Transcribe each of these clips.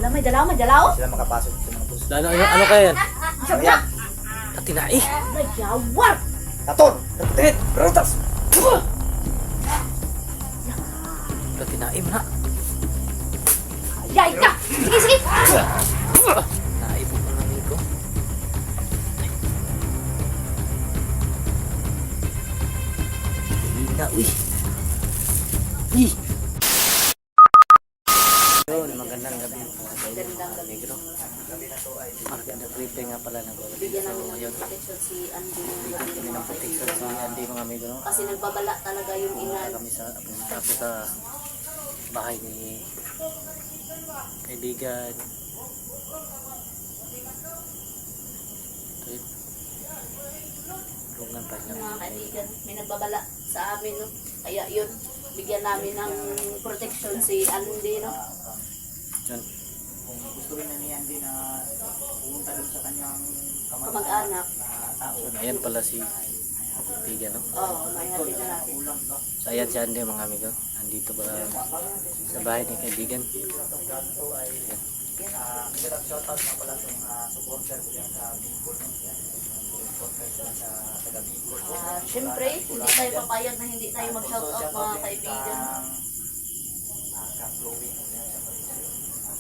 Dalaw. Sila makapasok sa mga bus. Ano kaya yan? Ano yan? Katinai. Nagyawar. Taton! Tatot! Brutas! Katinai mo na. Yay ka. Sige. Naibog ng amigo. Hina, uy. Yun, magandang gabi. Magandang gabi. Negro. Magandang briefing nga pala ng gabi. Bigyan namin So, ng yun. protection si Andy. Kami ng protection sa Andy mga amigo. No? Kasi nagbabala talaga yung inan. Kami sa pumunta po sa bahay ni kaibigan. Ito yun. Rungan pa niya. Mga kaibigan, may nagbabala sa amin, no? Kaya yun, bigyan namin ng protection si Andy, no? Yun. Kung gusto rin na niyan din na pumunta doon sa kanyang Kamag-anak. tao. So, ayan pala si kaibigan, no? Oo, may hatid na natin. So, ayan si Andy mga amigo. Andito ba sa bahay ni kaibigan? Ayan. Shoutout nga pala sa mga supporter ko yan sa Bicol. Supporter ko yan sa taga Bicol. Siyempre, hindi tayo papayag na hindi tayo mag-shoutout mga kaibigan. Ka-flowing.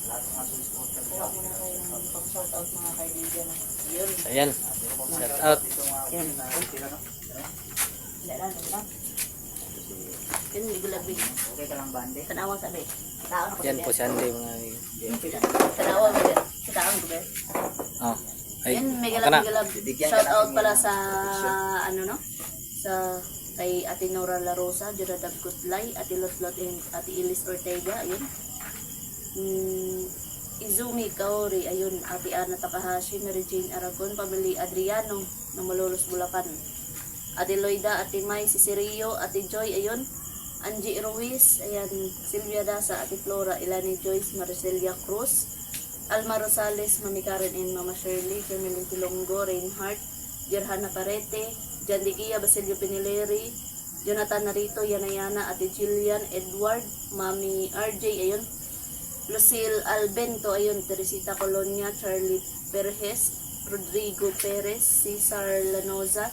Lahat ng mga supporter ko. Huwag muna tayo ng pag-shoutout mga kaibigan. Yun. Ayan. Shout out. Yan. Wala. Yun, ligulabig. Okay ka lang bande? Tanawang sabi. Taon ako Yan po si Andy mga amigo. Tanawang ko. Taon ko ba? Oh. Ay, Yan, may aka na. galap. Shout out pala sa ano no? Sa kay Ate Nora La Rosa, Jonathan Kutlay, Ate Lotlot and Ate Ilis Ortega, ayun. Izumi Kaori, ayun, Ate Ana Takahashi, Mary Jane Aragon, Pamili Adriano, ng Malolos Bulacan. Ate Loida, Ate May Cicirio, Ate Joy, ayun. Angie Ruiz, ayan, Silvia Dasa, Ate Flora, Ilani Joyce, Marcelia Cruz, Alma Rosales, Mami Karen and Mama Shirley, Carmelin Tilongo, Reinhardt, Gerhana Parete, Jan Digia, Basilio Pinileri, Jonathan Narito, Yanayana, Ate Jillian, Edward, Mami RJ, ayun, Lucille Albento, ayun, Teresita Colonia, Charlie Perez, Rodrigo Perez, Cesar Lanoza,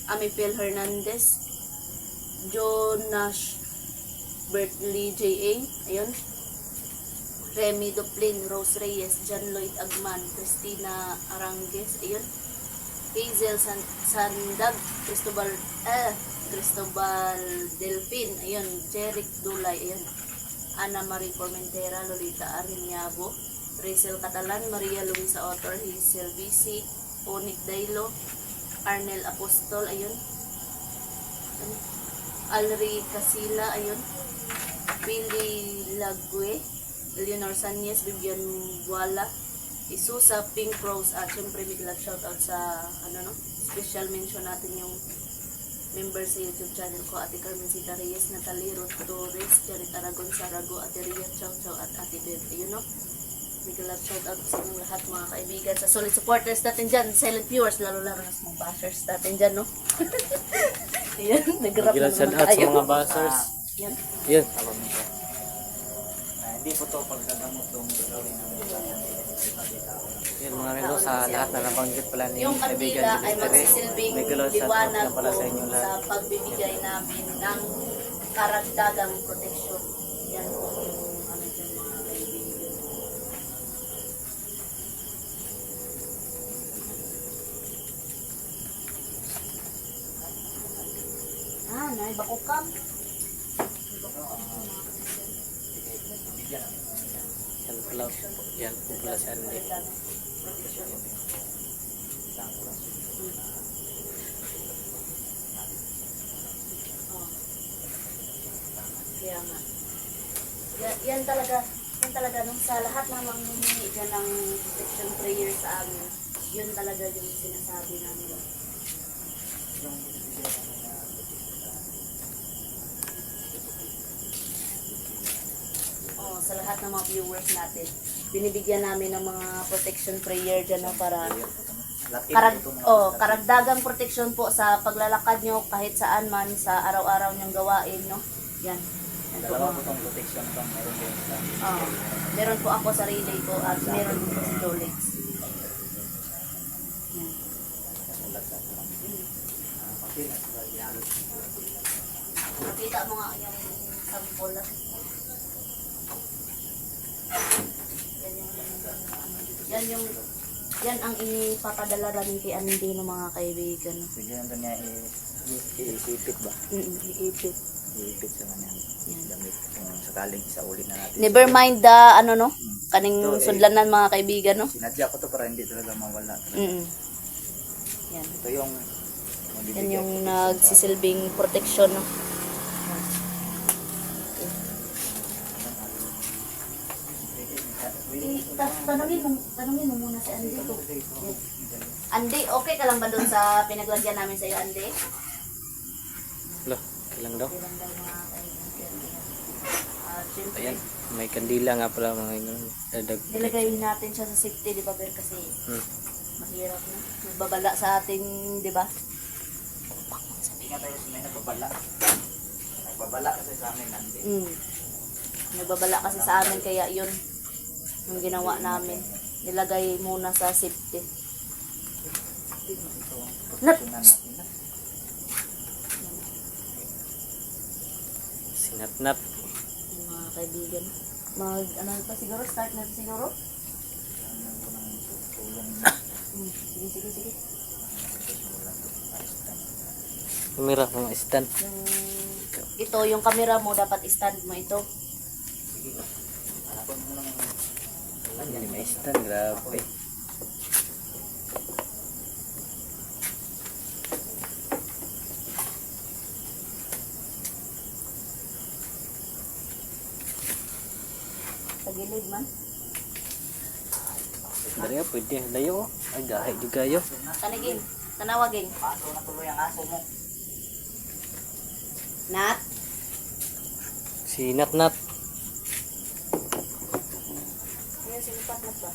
Amipel Hernandez, Jonas Bertley J.A., ayun, Remy Duplin, Rose Reyes, John Lloyd Agman, Christina Arangues, ayun, Hazel Sandag, Cristobal Delfin, ayun, Jeric Dulay, ayun, Ana Marie Formentera, Lolita Ariñabo, Rizal Catalan, Maria Luisa Otor, Hazel Bisi, Onic Dailo, Arnel Apostol, ayun, Alri Casila, ayun, Billy Lagwe, Eleanor Sanyes, Vivian Wala, Isusa, Pink Rose, at syempre big love shoutout sa ano no, special mention natin yung member sa YouTube channel ko, Ate Carmencita Reyes, Natalie Ruth Torres, Janet Aragon, Sarago, Ate Ria Chow Chow, at Ate Beth, ayun no, big love shoutout sa inyong lahat mga kaibigan, sa solid supporters natin dyan, silent viewers, lalo-laro na sa mga bashers natin dyan no. Ayan, nag-rap na Shout naman out sa tayo. mga basers. Yan. Yun. Hindi po to pagkagamot ng gagawin ng Yun mga amigo, sa lahat na nabanggit pala ni Yung kaibigan kandila ni ay Tere. magsisilbing May galon shout out liwanag na pala po sa inyo sa lahat. pagbibigay namin ng karagdagang proteksyon. Yan po yung ano dyan mga kaibigan. Naibakukam. Yan po pala si Andy. Kaya nga. Yan talaga nung sa lahat ng manghihingi dyan ng protection prayer sa amin, yun talaga yung sinasabi namin. Sa lahat ng mga viewers natin, binibigyan namin ng mga protection prayer dyan no, para karagdagang protection po sa paglalakad nyo kahit saan man sa araw-araw nyong gawain no. Yan Dalawa po itong protection itong meron din sa Meron po ako sa relay ko at meron din po si Dolex. Yan. ulat sa parang papel at saka ihalot. Makita mo nga yung sample lang. Yan ang ipapadala namin kay Andy ng mga kaibigan. Sige nandun niya iipit ba? Iipit. Iipit sa kanya. Yan. Damit kung sakaling isa ulit na natin. Never mind the ano no, kaning Ito, sudlanan mga kaibigan no. Sinadya ko to para hindi talaga mawala. Yan. Ito yung Yan yung nagsisilbing protection no. Tanungin mo muna si Andy to. Andy, okay ka lang ba doon sa pinaglagyan namin sa iyo, Andy? Lo, kailang daw. Okay lang daw mga kaibigan. Siyempre, Ayan, may kandila nga pala mga ingon. Dadag. nilagay natin siya sa safety, di ba, Ber? Kasi mahirap na. Nagbabala sa ating, di ba? Sabi nga tayo may nagbabala. Nagbabala kasi sa amin nandito. Nagbabala kasi sa amin, kaya yun yung ginawa namin. Nilagay muna sa safety. Proteksyonan natin na. Sinatnat. Yung mga kaibigan. Ano pa siguro? Start natin siguro? Kailangan ko ng tulong na. Sige. Kamera mga stand. Ito, yung camera mo, dapat stand mo ito. Sige. Hanapan mo ng Ayan, may stand. Grabe. Sa gilid man. Dari pwede. Layo. Ay, gahay juga yo. Kanigin. Tanawagin. paso na tuloy ang aso mo. Nat. Si Natnat. Ayan, sinipat na ba?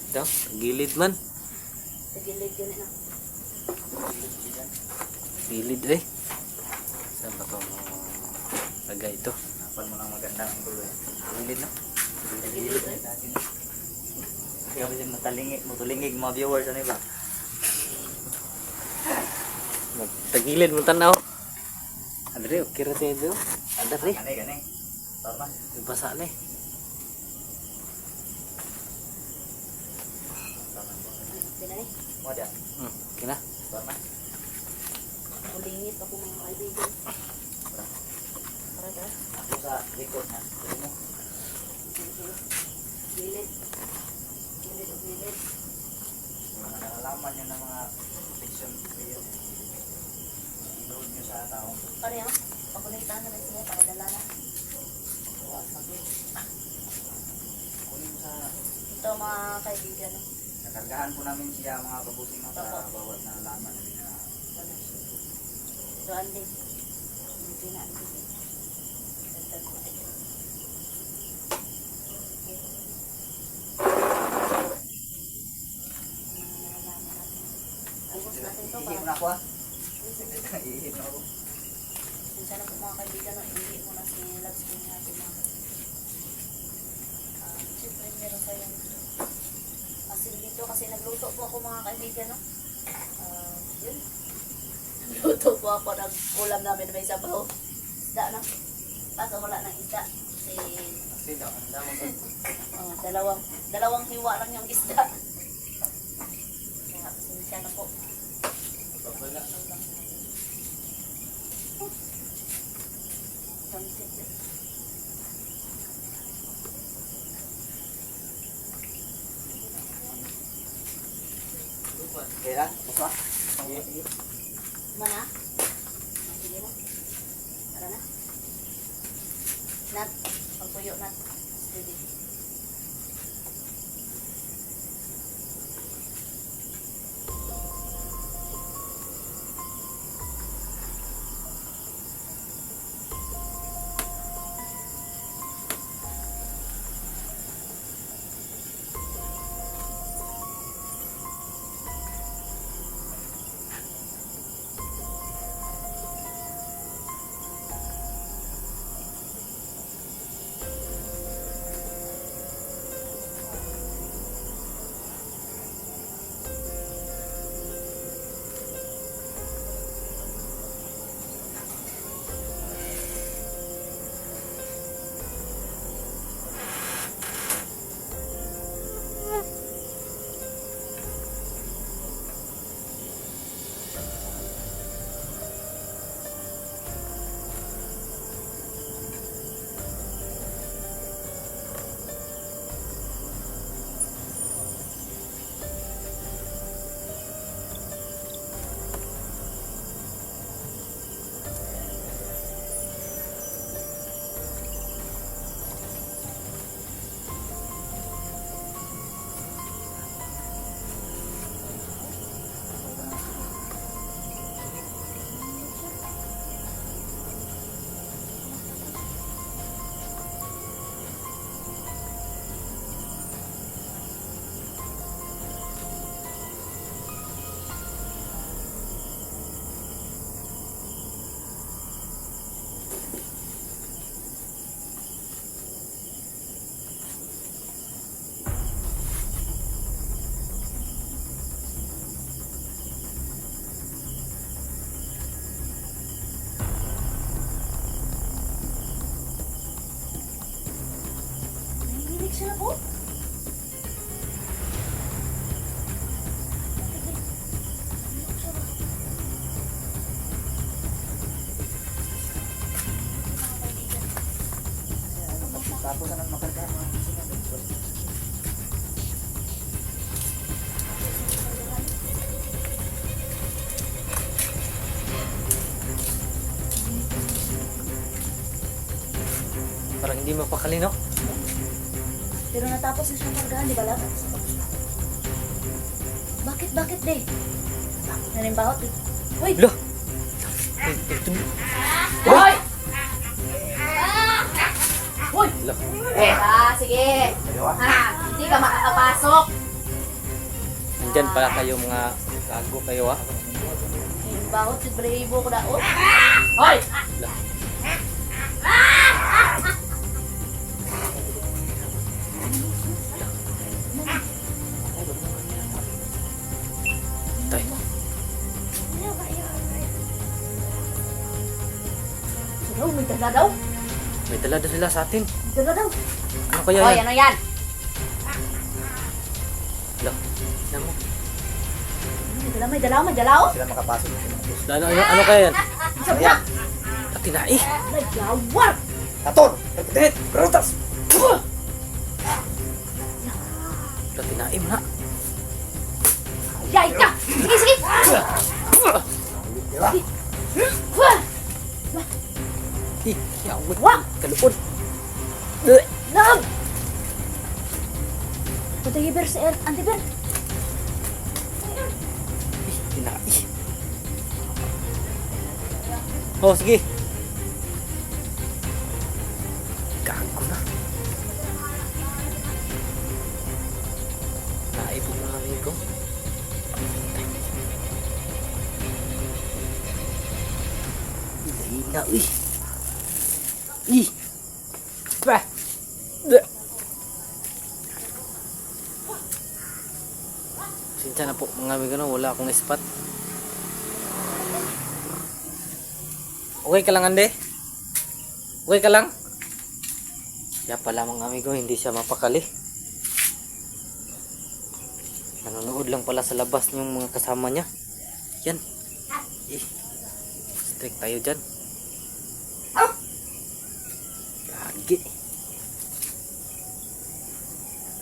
Ito, gilid man. Sa gilid yun na. Gilid eh. Saan ba ito lagay ito? Hanapan mo ng magandang tuloy. Gilid na. Sa gilid eh. Kaya kasi matulingig mga viewers ano ba? Tagilid mo tanaw. Adre, okay ra tayo ito. Adre, Gani. Tama. basa na eh. Tinani. Mo dia. Okay na. Tama. Ulingit ako mga kaibigan. Para. Ako sa likod na. Ano mo? Gilid. Gilid o gilid. Mga nalalaman niyo ng mga protection period. I-load niyo sa tao. Pareho. Pakulitan na rin siya para dala na. Kunin mo sa Ito mga kaibigan. No? nakargahan po namin siya mga kabusing na sa bawat na laman na Ito, Andy. Hindi na, Andy. Dagdag ko ito. Ubus natin ito ihip para na ako ah. Ihip na ako. sana po mga kaibigan, no, hindi mo na si love screen natin na siyempre meron tayong asin dito kasi nagluto po ako mga kaibigan, no? Yun. Nagluto po ako ng ulam namin na may sabaw. Isda, no? Kaso wala ng isda. Kasi Kasi daw, ang dami ko. dalawang hiwa lang yung isda. Kaya pasensya na po. Babala. Sunset yun. Kaya, buka. Mana? Sige na. Tara na. Nat, pagpuyo nat. Steady. Siya na po? Tapos anong makarga mga sinunod. Parang hindi mapakali, no? Pero natapos na siyang kargahan, di ba lang? Bakit, de? Bakit na rin bahot, eh? Uy! Lo! Hoy! Hoy! Lo! Sige! Hindi ka makakapasok! Nandyan pala kayo mga gago kayo, ha? Yung bahot, si Bravo ko na, oh! Hoy! Lo! Tay, Daw, may dala daw! may dala na sila sa atin. May dala daw! Ano kaya Hoy, yan? ano yan? Lo! Tignan mo. May dala, oh! Sila makapasok sa mga bus. Ano kaya yan? Sabi na! Patinai! Naglawar! Kator! Pagkatihit! Perutas! Patinai mo na. Yay ka! Sige! Diba? Yawit. Wag! Kaluod. Love! Punta hiber si Antiber. Tinai. Oh, sige. Gago na. Naipot ng amigo. Hina, uy. Ih. Bah. Sinsya na po mga amigo, no? Wala akong spot. Okay ka lang, Ande? Okay ka lang? Kaya pala mga amigo, hindi siya mapakali. Nanonood lang pala sa labas yung mga kasama niya. Yan. Strict tayo dyan. Gagi.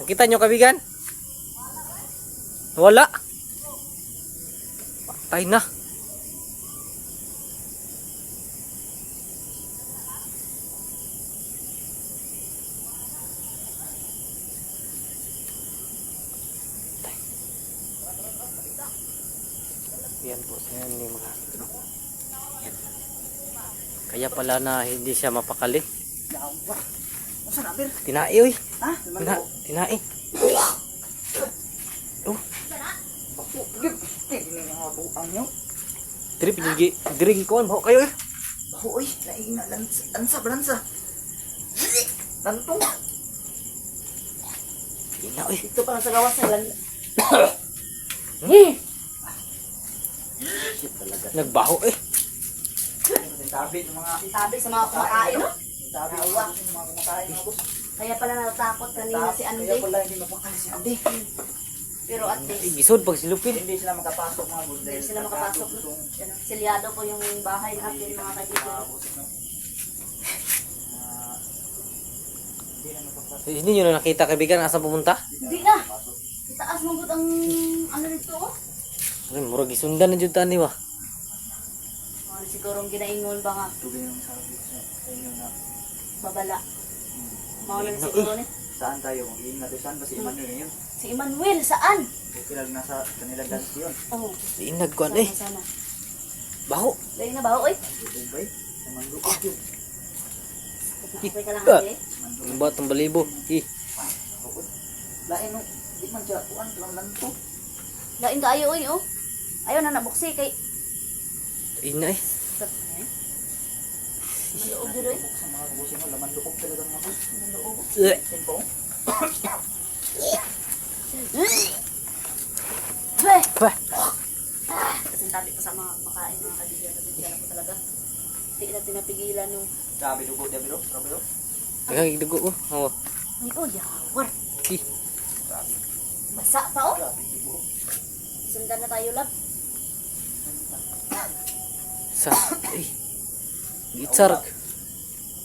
Nakita nyo, kabigan? Wala. Patay na. Yan po siya ni mga yan. Kaya pala na hindi siya mapakali. Yawa! Masa na, Bir? Tinai, uy. Ha? Tinai. Oh, Bapo, Bir! Hindi nga buang nyo. diri ko mo kayo eh. Baho, oy! Naina, lansa. Lantong! Ina, uy. Dito pa lang sa gawas ng lan... Eh! Shit talaga. Nagbaho eh. Tabi ng mga... Tabi sa mga kumakain, no? Tabi ng mga kumakain mga bus. Kaya pala natatakot kanina si Kaya Andy. pala hindi mapakali si Andy. Pero at least, Gisod pag silupin. Hindi sila makapasok mga bus. hindi sila makapasok. No? Silyado po yung bahay natin, mga kaibigan. Hindi nyo na nakita kaibigan asa pumunta? Hindi na! Itaas mo ang ano nito, oh? Ay, murag isundan na dyan ni ba? Ano sigurong ginaingon ba nga, Tubig yung sabi sa inyo na babala. Mauna na siguro ni. saan tayo mag-iingat. Saan ba si Emmanuel ngayon? Si Emmanuel, saan? Okay lang nasa kanila dance yun. Oh, Inag ko eh. sana. Baho. Dahil na ba, oy? Ubay. Mandukot yun. Okay ka lang, Ah. ate. Ang batang balibo. Lain no. Di man siya. Kuan lang lang to. Lain ka ayo, oy, oh. Ayaw na nabuksi kay... Ina eh. Maloob dito, oy. Sa mga kabusin mo, laman loob talaga mga bus. Maloob. Simpo. Beh! Bah. Kasi tabi pa sa mga makain, mga kaibigan. Kasi hindi na po talaga. Hindi na tinapigilan yung... Sabi dugo, diya biro. Sabi dugo. Ang dugo ko. Oh. Ay, oh, yawar. Ih, Grabe. Basa pa, oh. Grabe, tibo. Sundan na tayo, lab. sa. Eh. Gitsarg.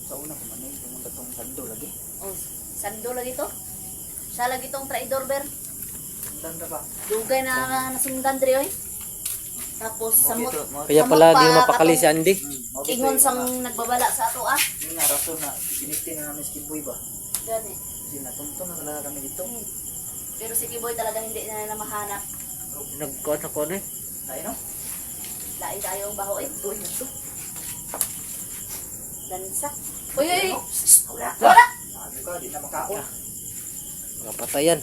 Sa una, kumanay, pumunta tong sando lagi. Oh, sando lagi to. Siya lagi tong traidor, ber. Sundan na ba? Dugay na nasundan, dre, oy. Tapos, samot. Kaya Samot pala pa di mapakali si katong Andy. Ingon sang nagbabala sa ato, ah. Yun nga, rason na, sinistin na namin si Kiboy ba? Gani. Kasi natuntun na talaga kami dito. Pero si Kiboy talaga hindi na nila mahanap. Nagkuhan ako na eh. Tayo no? Lain tayo ang baho, eh. Uy, ito. Lansa. Uy, uy, uy. Wala. Wala. Sabi ko, di na makaon. Mga patayan.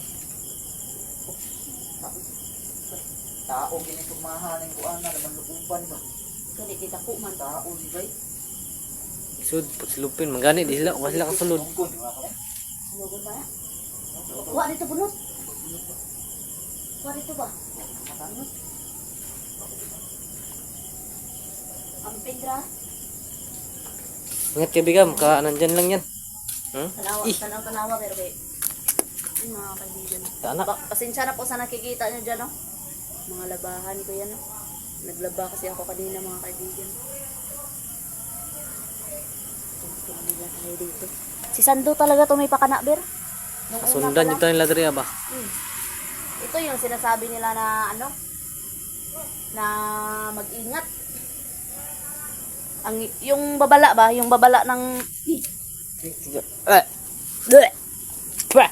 Tao, ginitong mahaling kuan na, naman luuban ba? Gani, kita ko man. Tao, di ba? Isud, pagsilupin. Manggani, di sila. Huwag sila kasulod. Tungkol, di ba kami? Sunugod ba na? Kuha dito, bunot. Kuha dito ba? Bunot. Ang pedra. Ingat kay Bigam, ka nandyan lang yan. Tanawa, Ih. tanawa, pero kay... Ay, mga kaibigan. Tana. Pasensya na po sa nakikita nyo dyan, no? Mga labahan ko yan, no? Naglaba kasi ako kanina, mga kaibigan. Tumila tayo dito. Si Sando talaga to may pakanakber. Nung una Sundan pa lang. dito nila diri ba? Ito yung sinasabi nila na ano? Na mag-ingat. Ang yung babala ba? Yung babala ng Bleh. Bah.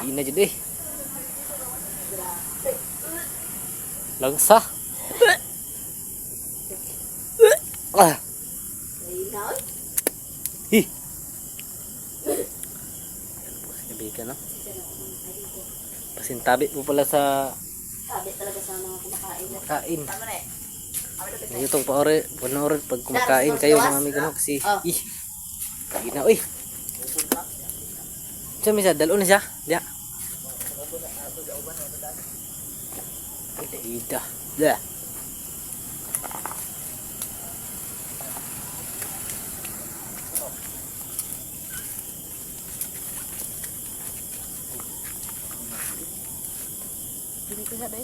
Ina jud eh. Langsa. Ah. Ayun na, oy. Hi. Kaibigan no? Pasintabi po pala sa Sabi talaga sa mga kumakain. kain. Tama na eh. Ngayon itong panoorin pag kumakain kayo mga amigo no? Kasi, Oh. ih. Kain na, uy. Siya misa, dalo na siya. Diya. Ida. Dah. Hindi ko sabi.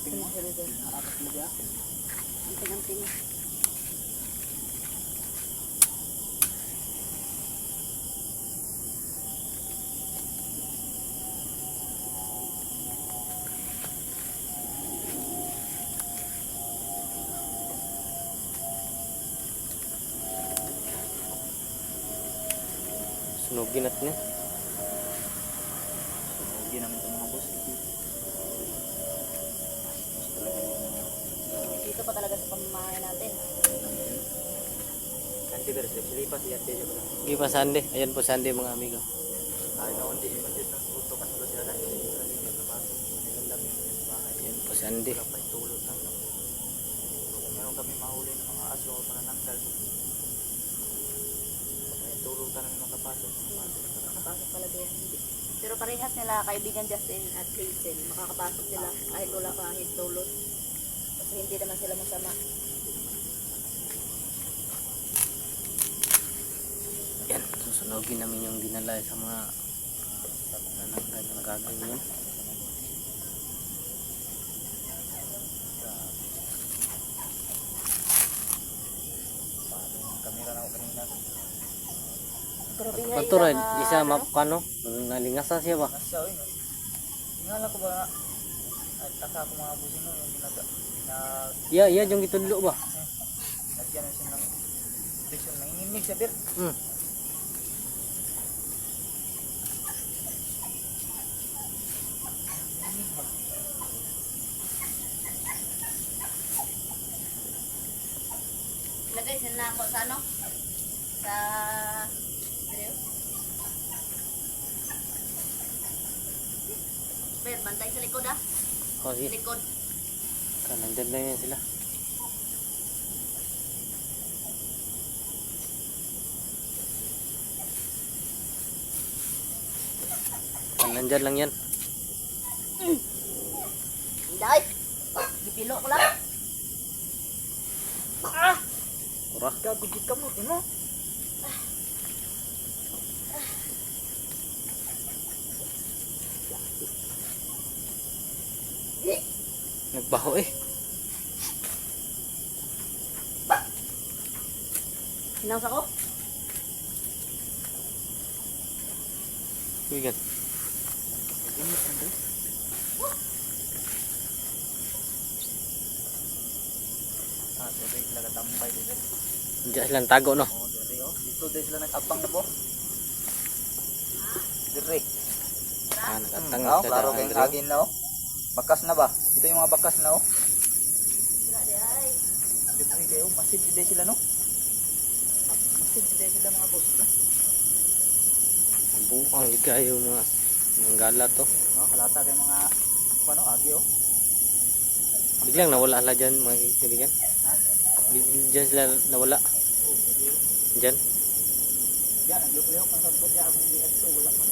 Tingnan. Sunugin natin yan. Hindi namin ito mga boss. Dito pa talaga sa pamamahay natin. Nanti beres, silipas yan din yung Sige pa Sunday. Ayan po Sunday mga amigo. ay na hindi man din ng puto kasi lo sila dahil hindi napapasok nilalamig sa bahay. Ayan po Sunday. Wala pa itulog lang. Kung meron kami mahuli ng mga aso o manananggal, may tulog na namin makapasok. Makakapasok talaga yan. Pero parehas nila kaibigan Justin at Hazel. Makakapasok sila kahit wala kahit tulot. Kasi hindi naman sila masama. Yan. Susunugin namin yung dinala sa mga nananggal ng gagawin yun. Kamera na ako kanina. Grabe nga Paturan, ilang, isa ano, mapukano. Nalingasa siya ba? Nasa oy no. Tingala ko ba at taka ko mga busin no yung Iya, yung itudlo ba? Lagyan na siya ng friction. Nanginginig siya, Bir. Ilagay sila na ako sa ano? Sa... Ano? Ben, bantay sa likod ah. O, Sa sige. likod. Nandyan lang yan sila. Nandyan lang yan. Inday! Gipilo ko lang. Ah! Ura. Gagudit ka mo, mo. Nagbaho eh. Hinaws ako? Bigan. Dere sila katambay dere. Diyan silang tago no. Oh, dere oh. Dito dere sila nag-abang na po. Dere. Nakatangos Oh, na klaro dyan, kayong Andrew. agin na oh. Bakas na ba? Ito yung mga bakas na oh. Dere kayo, masid dere sila no. Masid dere sila mga boss. Ang buang ligayo mga manggala to. No, kalata kay mga ano, agi oh. Biglang nawala sila dyan mga kaibigan. Diyan sila nawala. Oh, dere. Dyan. Yan, naglukliw kung sa budya akong DS ko wala man.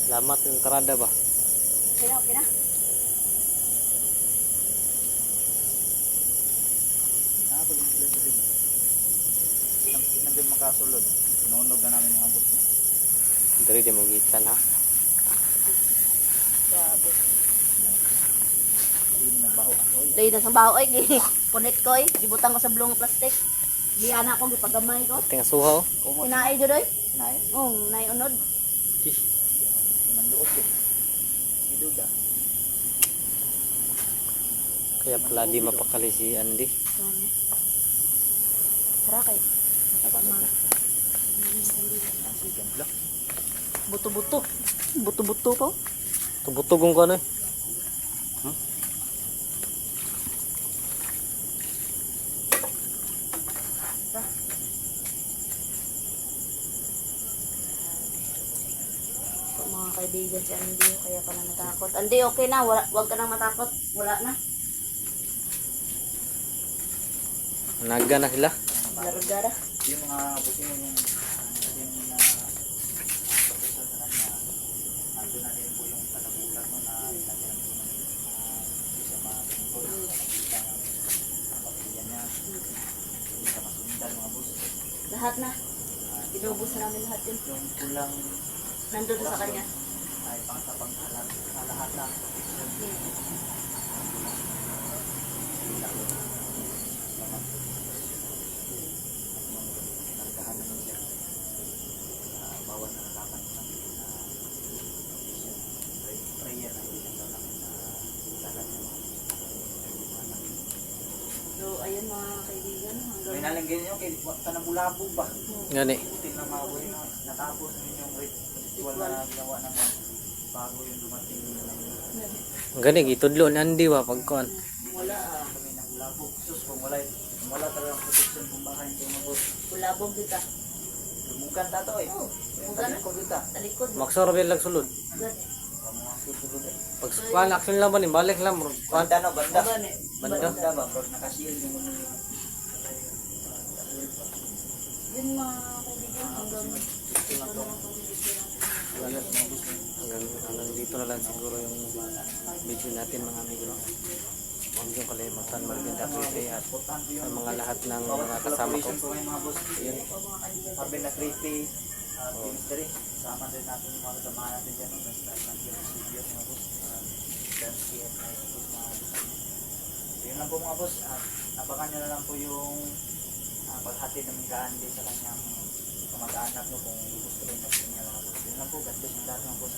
Lamat yung karada ba? Okay na, okay na. Nakatulong sila dere. Nandun makasulod. Sinunog na namin mga boss. Dari di mo gitan ha. Grabe. Ayun, nagbaho ako. Layo na sa baho ay punit ko ay gibutang ko sa blong plastic. Giana ko gipagamay ko. Tingnan suhaw. Kumot. Sinaay jud oy. Sinayin. Nay unod. Sinanluot eh. Iduda. Kaya pala di mapakali si Andy. Tara kay. Buto-buto. Buto-buto po. Tubutugong ko ano eh. So, mga kaibigan si Andy, kaya pala natakot. Andy, okay na. Wag ka nang matakot. Wala na. Naga na sila. Larga na. Yung mga buti mo yung yung na professor sa kanya. Ando na din po yung panabulat mo na nilagyan ko ng isa mga tungkol sa nakita ng pamilya niya. Hindi ka masundan mga boss. Lahat na. Inubos na namin lahat yun. Yung kulang Nandun na sa kanya. ay pang sa lahat na. Nargahan naman siya. Bawat nalalaman ng prayer na hindi lang namin na lalat niya. So, ayun mga kaibigan. May Hanggang nalanggan nyo kay Tanabulabog ba? Gani. Buti lang mga boy na natapos namin yung ritual na ginawa naman bago yung dumating Gani gitudlo ni Andy wa pagkuan. wala. kami ng bulabog. Sus, kung wala talagang protection kung baka yung mga boss. Kulabog kita. Lumugan tato eh. Oh, Yung lumugan na. talikod dito. Talikod. Maksorbe lang sulod. Agad. Mga susunod eh. Pag kuan action lang ba ni balik lang mo. Kuan. Banda no, banda. Agad eh. Banda? Banda ba? Bro, nakasiil yung mga Yun mga kaibigan. Hanggang ito na lang ang video natin. Hanggang dito na lang siguro yung video natin mga amigo. Huwag yung kalimutan mag-ganda at sa mga lahat ng mga kasama ko. mga boss. Yun. Sabi na creepy. Mystery. Sama din natin yung mga kasama natin dyan. Basta nag-video mga boss. Dance and nice boss mga boss. So yun lang po mga boss. Abangan nyo na lang po yung paghatid ng Gandhi sa kanyang kamag-anak no, kung gusto rin na po niya mga boss. Yun lang po. God bless yung lahat mga boss.